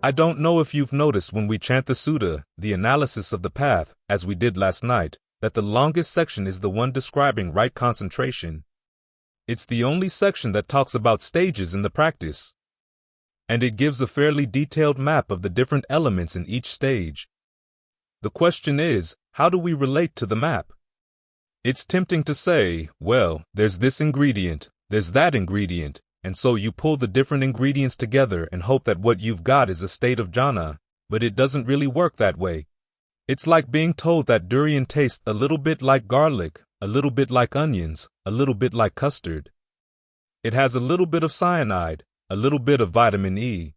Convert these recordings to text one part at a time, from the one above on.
I don't know if you've noticed when we chant the sutta, the analysis of the path, as we did last night, that the longest section is the one describing right concentration. It's the only section that talks about stages in the practice. And it gives a fairly detailed map of the different elements in each stage. The question is, how do we relate to the map? It's tempting to say, well, there's this ingredient, there's that ingredient, and so you pull the different ingredients together and hope that what you've got is a state of jhana, but it doesn't really work that way. It's like being told that durian tastes a little bit like garlic, a little bit like onions, a little bit like custard. It has a little bit of cyanide, a little bit of vitamin E.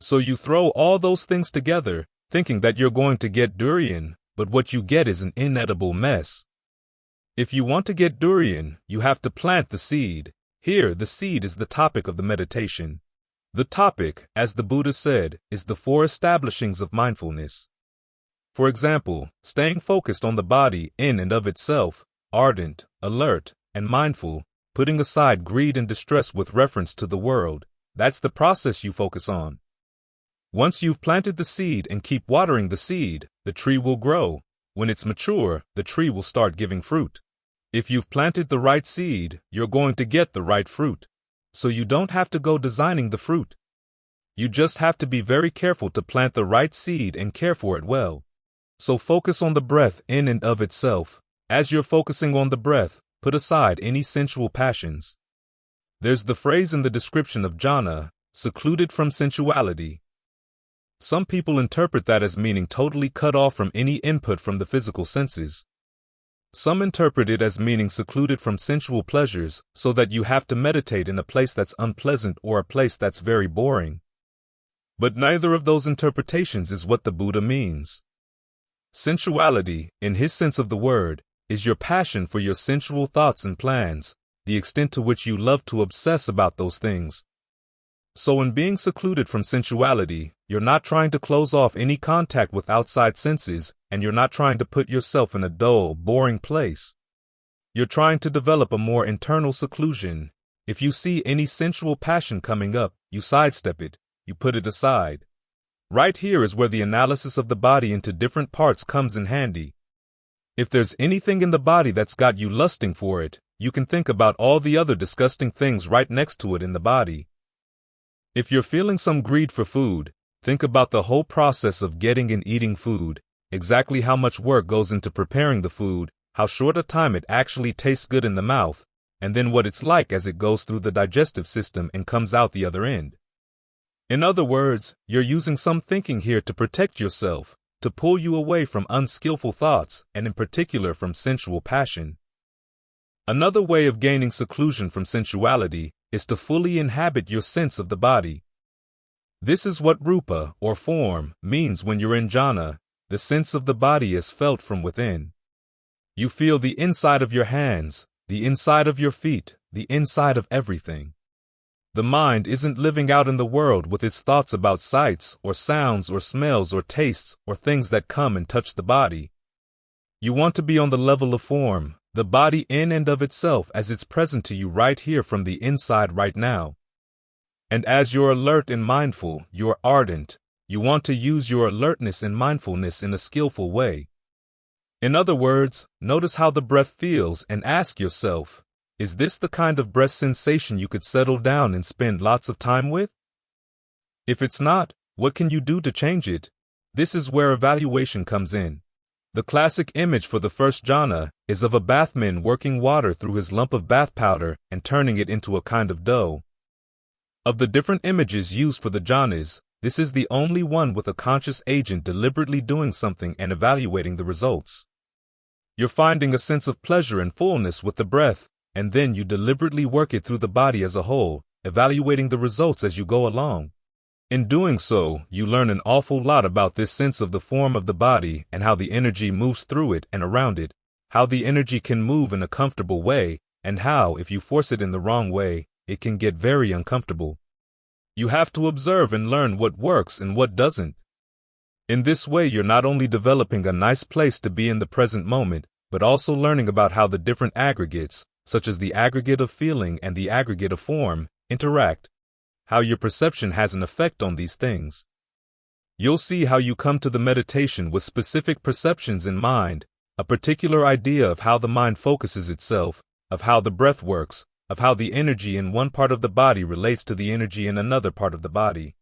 So you throw all those things together, thinking that you're going to get durian, but what you get is an inedible mess. If you want to get durian, you have to plant the seed. Here, the seed is the topic of the meditation. The topic, as the Buddha said, is the four establishings of mindfulness. For example, staying focused on the body in and of itself, ardent, alert, and mindful, putting aside greed and distress with reference to the world, that's the process you focus on. Once you've planted the seed and keep watering the seed, the tree will grow. When it's mature, the tree will start giving fruit. If you've planted the right seed, you're going to get the right fruit. So you don't have to go designing the fruit. You just have to be very careful to plant the right seed and care for it well. So focus on the breath in and of itself. As you're focusing on the breath, put aside any sensual passions. There's the phrase in the description of jhana, secluded from sensuality. Some people interpret that as meaning totally cut off from any input from the physical senses. Some interpret it as meaning secluded from sensual pleasures, so that you have to meditate in a place that's unpleasant or a place that's very boring. But neither of those interpretations is what the Buddha means. Sensuality, in his sense of the word, is your passion for your sensual thoughts and plans, the extent to which you love to obsess about those things. So in being secluded from sensuality, you're not trying to close off any contact with outside senses, and you're not trying to put yourself in a dull, boring place. You're trying to develop a more internal seclusion. If you see any sensual passion coming up, you sidestep it, you put it aside. Right here is where the analysis of the body into different parts comes in handy. If there's anything in the body that's got you lusting for it, you can think about all the other disgusting things right next to it in the body. If you're feeling some greed for food, think about the whole process of getting and eating food, exactly how much work goes into preparing the food, how short a time it actually tastes good in the mouth, and then what it's like as it goes through the digestive system and comes out the other end. In other words, you're using some thinking here to protect yourself, to pull you away from unskillful thoughts, and in particular from sensual passion. Another way of gaining seclusion from sensuality is to fully inhabit your sense of the body. This is what rupa, or form, means when you're in jhana. The sense of the body is felt from within. You feel the inside of your hands, the inside of your feet, the inside of everything. The mind isn't living out in the world with its thoughts about sights, or sounds, or smells, or tastes, or things that come and touch the body. You want to be on the level of form, the body in and of itself as it's present to you right here from the inside right now. And as you're alert and mindful, you're ardent. You want to use your alertness and mindfulness in a skillful way. In other words, notice how the breath feels and ask yourself, is this the kind of breath sensation you could settle down and spend lots of time with? If it's not, what can you do to change it? This is where evaluation comes in. The classic image for the first jhana is of a bathman working water through his lump of bath powder and turning it into a kind of dough. Of the different images used for the jhanas, this is the only one with a conscious agent deliberately doing something and evaluating the results. You're finding a sense of pleasure and fullness with the breath, and then you deliberately work it through the body as a whole, evaluating the results as you go along. In doing so, you learn an awful lot about this sense of the form of the body and how the energy moves through it and around it, how the energy can move in a comfortable way, and how, if you force it in the wrong way, it can get very uncomfortable. You have to observe and learn what works and what doesn't. In this way, you're not only developing a nice place to be in the present moment, but also learning about how the different aggregates, such as the aggregate of feeling and the aggregate of form, interact, how your perception has an effect on these things. You'll see how you come to the meditation with specific perceptions in mind, a particular idea of how the mind focuses itself, of how the breath works, of how the energy in one part of the body relates to the energy in another part of the body.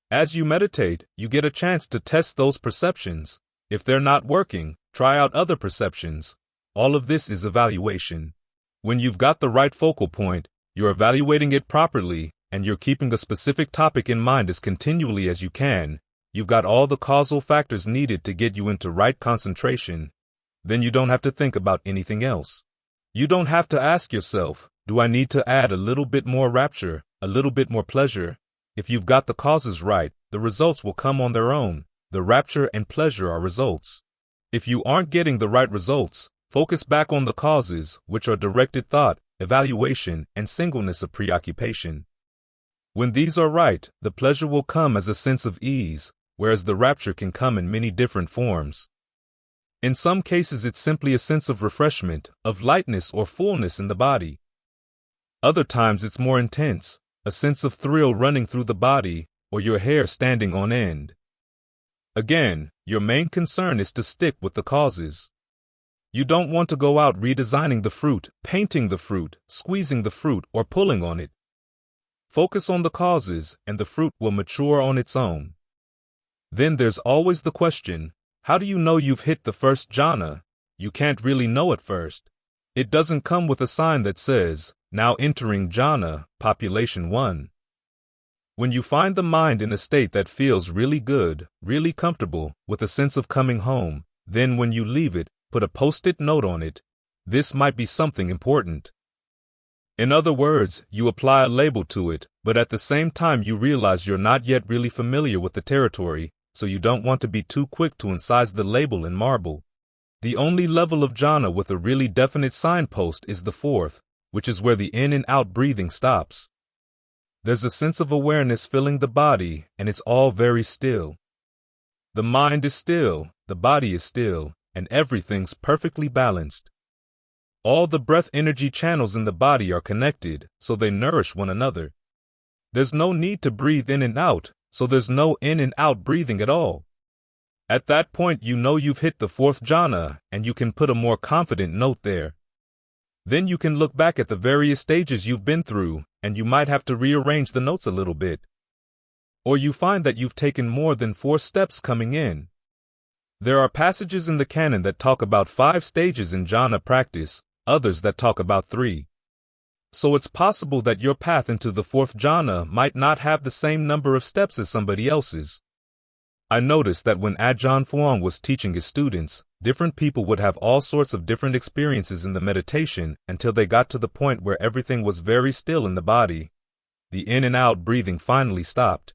As you meditate, you get a chance to test those perceptions. If they're not working, try out other perceptions. All of this is evaluation. When you've got the right focal point, you're evaluating it properly, and you're keeping a specific topic in mind as continually as you can. You've got all the causal factors needed to get you into right concentration. Then you don't have to think about anything else. You don't have to ask yourself, do I need to add a little bit more rapture, a little bit more pleasure? If you've got the causes right, the results will come on their own. The rapture and pleasure are results. If you aren't getting the right results, focus back on the causes, which are directed thought, evaluation, and singleness of preoccupation. When these are right, the pleasure will come as a sense of ease, whereas the rapture can come in many different forms. In some cases, it's simply a sense of refreshment, of lightness or fullness in the body. Other times it's more intense, a sense of thrill running through the body, or your hair standing on end. Again, your main concern is to stick with the causes. You don't want to go out redesigning the fruit, painting the fruit, squeezing the fruit, or pulling on it. Focus on the causes, and the fruit will mature on its own. Then there's always the question, how do you know you've hit the first jhana? You can't really know at first. It doesn't come with a sign that says, now entering jhana, population 1. When you find the mind in a state that feels really good, really comfortable, with a sense of coming home, then when you leave it, put a post-it note on it. This might be something important. In other words, you apply a label to it, but at the same time you realize you're not yet really familiar with the territory, so you don't want to be too quick to incise the label in marble. The only level of jhana with a really definite signpost is the 4th, which is where the in and out breathing stops. There's a sense of awareness filling the body, and it's all very still. The mind is still, the body is still, and everything's perfectly balanced. All the breath energy channels in the body are connected, so they nourish one another. There's no need to breathe in and out, so there's no in and out breathing at all. At that point you know you've hit the 4th jhana, and you can put a more confident note there. Then you can look back at the various stages you've been through, and you might have to rearrange the notes a little bit. Or you find that you've taken more than 4 steps coming in. There are passages in the canon that talk about 5 stages in jhana practice, others that talk about 3. So it's possible that your path into the 4th jhana might not have the same number of steps as somebody else's. I noticed that when Ajahn Fuang was teaching his students, different people would have all sorts of different experiences in the meditation until they got to the point where everything was very still in the body. The in and out breathing finally stopped.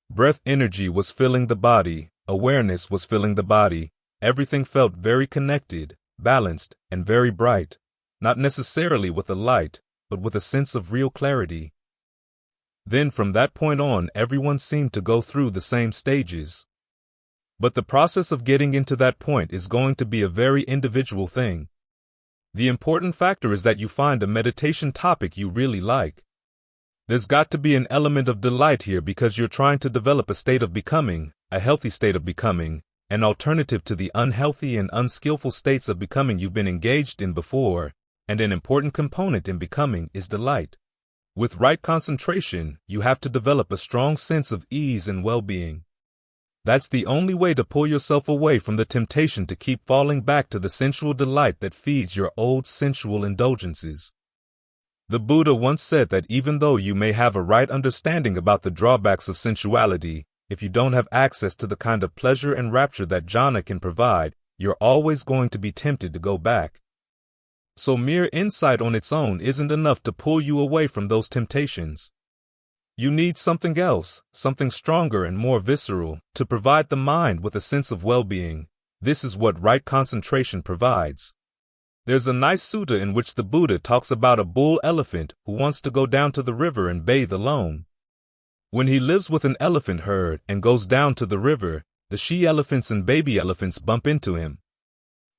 Breath energy was filling the body, awareness was filling the body, everything felt very connected, balanced, and very bright, not necessarily with a light, but with a sense of real clarity. Then from that point on, everyone seemed to go through the same stages. But the process of getting into that point is going to be a very individual thing. The important factor is that you find a meditation topic you really like. There's got to be an element of delight here because you're trying to develop a state of becoming, a healthy state of becoming, an alternative to the unhealthy and unskillful states of becoming you've been engaged in before, and an important component in becoming is delight. With right concentration, you have to develop a strong sense of ease and well-being. That's the only way to pull yourself away from the temptation to keep falling back to the sensual delight that feeds your old sensual indulgences. The Buddha once said that even though you may have a right understanding about the drawbacks of sensuality, if you don't have access to the kind of pleasure and rapture that jhana can provide, you're always going to be tempted to go back. So mere insight on its own isn't enough to pull you away from those temptations. You need something else, something stronger and more visceral, to provide the mind with a sense of well-being. This is what right concentration provides. There's a nice sutta in which the Buddha talks about a bull elephant who wants to go down to the river and bathe alone. When he lives with an elephant herd and goes down to the river, the she-elephants and baby elephants bump into him.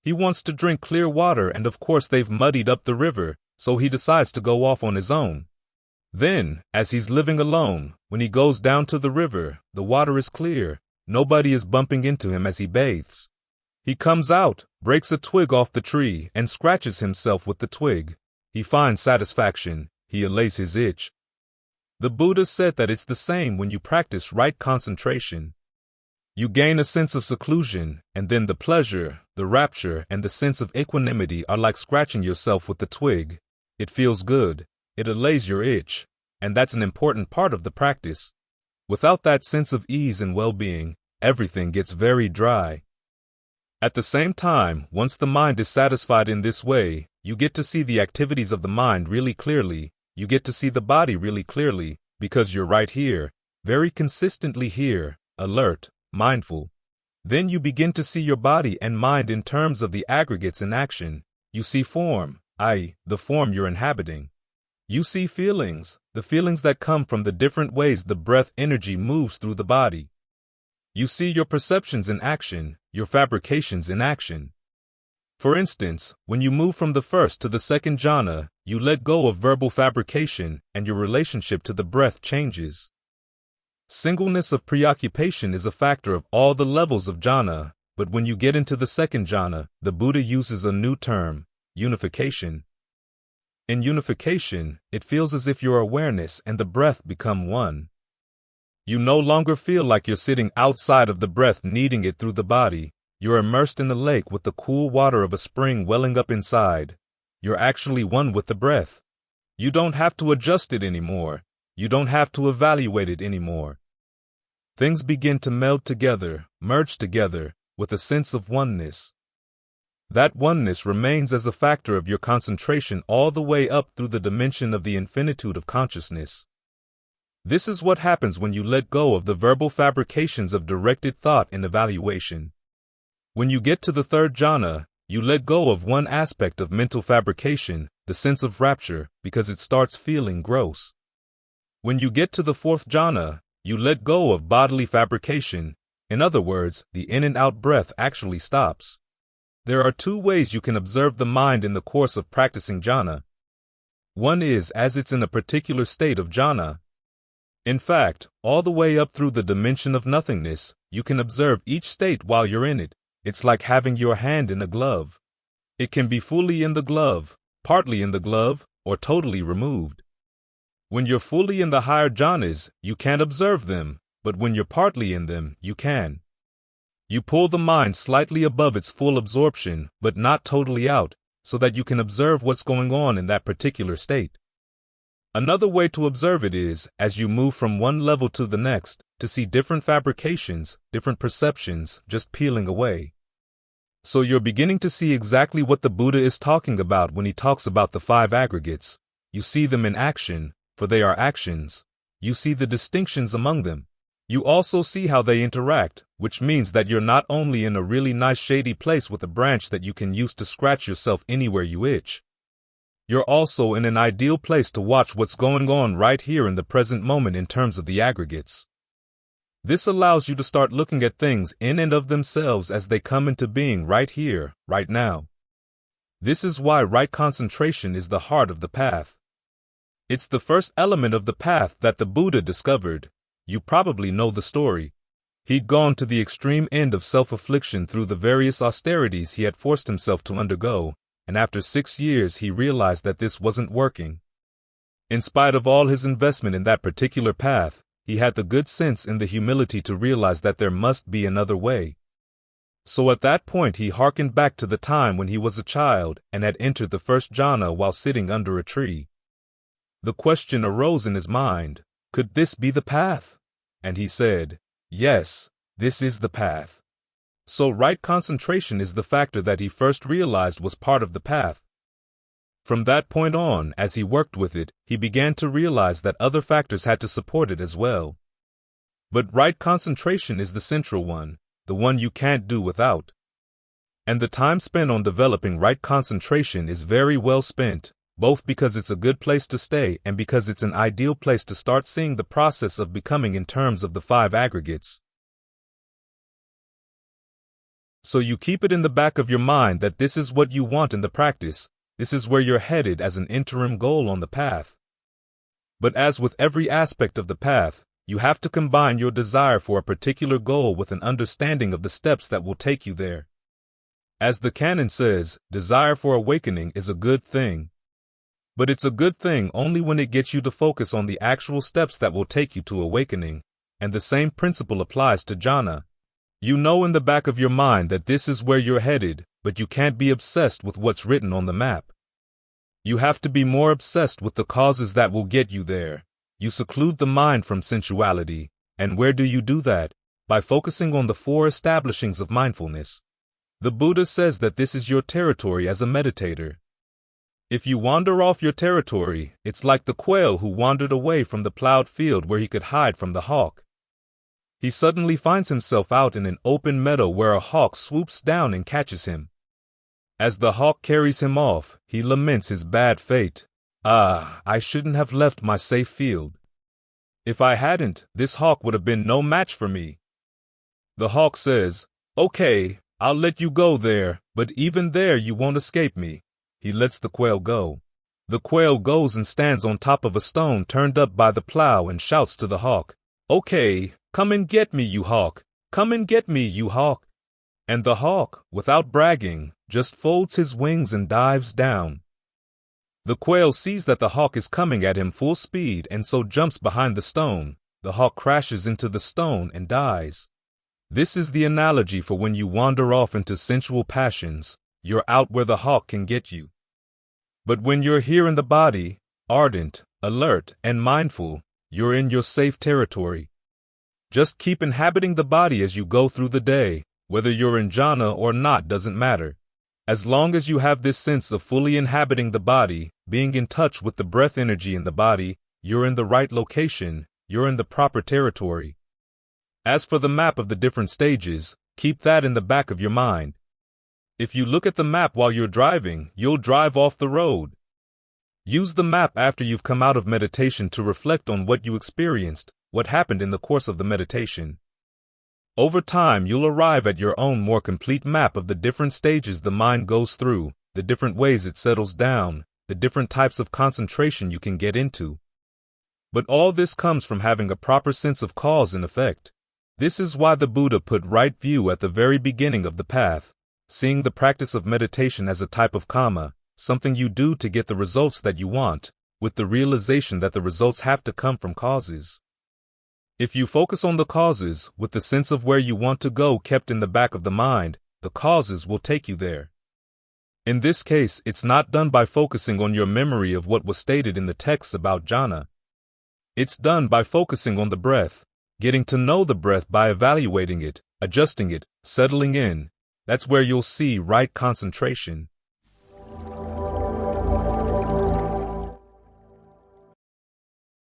He wants to drink clear water, and of course they've muddied up the river, so he decides to go off on his own. Then, as he's living alone, when he goes down to the river, the water is clear. Nobody is bumping into him as he bathes. He comes out, breaks a twig off the tree, and scratches himself with the twig. He finds satisfaction. He allays his itch. The Buddha said that it's the same when you practice right concentration. You gain a sense of seclusion, and then the pleasure, the rapture, and the sense of equanimity are like scratching yourself with the twig. It feels good. It allays your itch, and that's an important part of the practice. Without that sense of ease and well-being, everything gets very dry. At the same time, once the mind is satisfied in this way, you get to see the activities of the mind really clearly. You get to see the body really clearly, because you're right here, very consistently here, alert, mindful. Then you begin to see your body and mind in terms of the aggregates in action. You see form, i.e., the form you're inhabiting. You see feelings, the feelings that come from the different ways the breath energy moves through the body. You see your perceptions in action, your fabrications in action. For instance, when you move from the first to the second jhana, you let go of verbal fabrication and your relationship to the breath changes. Singleness of preoccupation is a factor of all the levels of jhana, but when you get into the second jhana, the Buddha uses a new term, unification. In unification, it feels as if your awareness and the breath become one. You no longer feel like you're sitting outside of the breath kneading it through the body. You're immersed in the lake with the cool water of a spring welling up inside. You're actually one with the breath. You don't have to adjust it anymore. You don't have to evaluate it anymore. Things begin to meld together, merge together, with a sense of oneness. That oneness remains as a factor of your concentration all the way up through the dimension of the infinitude of consciousness. This is what happens when you let go of the verbal fabrications of directed thought and evaluation. When you get to the third jhana, you let go of one aspect of mental fabrication, the sense of rapture, because it starts feeling gross. When you get to the fourth jhana, you let go of bodily fabrication. In other words, the in and out breath actually stops. There are two ways you can observe the mind in the course of practicing jhana. One is as it's in a particular state of jhana. In fact, all the way up through the dimension of nothingness, you can observe each state while you're in it. It's like having your hand in a glove. It can be fully in the glove, partly in the glove, or totally removed. When you're fully in the higher jhanas, you can't observe them, but when you're partly in them, you can. You pull the mind slightly above its full absorption, but not totally out, so that you can observe what's going on in that particular state. Another way to observe it is, as you move from one level to the next, to see different fabrications, different perceptions, just peeling away. So you're beginning to see exactly what the Buddha is talking about when he talks about the five aggregates. You see them in action, for they are actions. You see the distinctions among them. You also see how they interact, which means that you're not only in a really nice shady place with a branch that you can use to scratch yourself anywhere you itch. You're also in an ideal place to watch what's going on right here in the present moment in terms of the aggregates. This allows you to start looking at things in and of themselves as they come into being right here, right now. This is why right concentration is the heart of the path. It's the first element of the path that the Buddha discovered. You probably know the story. He'd gone to the extreme end of self-affliction through the various austerities he had forced himself to undergo, and after 6 years he realized that this wasn't working. In spite of all his investment in that particular path, he had the good sense and the humility to realize that there must be another way. So at that point he hearkened back to the time when he was a child and had entered the first jhana while sitting under a tree. The question arose in his mind, could this be the path? And he said, yes, this is the path. So right concentration is the factor that he first realized was part of the path. From that point on, as he worked with it, he began to realize that other factors had to support it as well. But right concentration is the central one, the one you can't do without. And the time spent on developing right concentration is very well spent, both because it's a good place to stay and because it's an ideal place to start seeing the process of becoming in terms of the five aggregates. So you keep it in the back of your mind that this is what you want in the practice. This is where you're headed as an interim goal on the path. But as with every aspect of the path, you have to combine your desire for a particular goal with an understanding of the steps that will take you there. As the canon says, desire for awakening is a good thing. But it's a good thing only when it gets you to focus on the actual steps that will take you to awakening, and the same principle applies to jhana. You know in the back of your mind that this is where you're headed, but you can't be obsessed with what's written on the map. You have to be more obsessed with the causes that will get you there. You seclude the mind from sensuality, and where do you do that? By focusing on the 4 establishings of mindfulness. The Buddha says that this is your territory as a meditator. If you wander off your territory, it's like the quail who wandered away from the plowed field where he could hide from the hawk. He suddenly finds himself out in an open meadow where a hawk swoops down and catches him. As the hawk carries him off, he laments his bad fate. Ah, I shouldn't have left my safe field. If I hadn't, this hawk would have been no match for me. The hawk says, "Okay, I'll let you go there, but even there you won't escape me." He lets the quail go. The quail goes and stands on top of a stone turned up by the plow and shouts to the hawk, "Okay, come and get me, you hawk. Come and get me, you hawk." And the hawk, without bragging, just folds his wings and dives down. The quail sees that the hawk is coming at him full speed and so jumps behind the stone. The hawk crashes into the stone and dies. This is the analogy for when you wander off into sensual passions. You're out where the hawk can get you. But when you're here in the body, ardent, alert, and mindful, you're in your safe territory. Just keep inhabiting the body as you go through the day. Whether you're in jhana or not doesn't matter. As long as you have this sense of fully inhabiting the body, being in touch with the breath energy in the body, you're in the right location, you're in the proper territory. As for the map of the different stages, keep that in the back of your mind. If you look at the map while you're driving, you'll drive off the road. Use the map after you've come out of meditation to reflect on what you experienced, what happened in the course of the meditation. Over time, you'll arrive at your own more complete map of the different stages the mind goes through, the different ways it settles down, the different types of concentration you can get into. But all this comes from having a proper sense of cause and effect. This is why the Buddha put right view at the very beginning of the path, seeing the practice of meditation as a type of karma, something you do to get the results that you want, with the realization that the results have to come from causes. If you focus on the causes, with the sense of where you want to go kept in the back of the mind, the causes will take you there. In this case, it's not done by focusing on your memory of what was stated in the texts about jhana. It's done by focusing on the breath, getting to know the breath by evaluating it, adjusting it, settling in. That's where you'll see right concentration.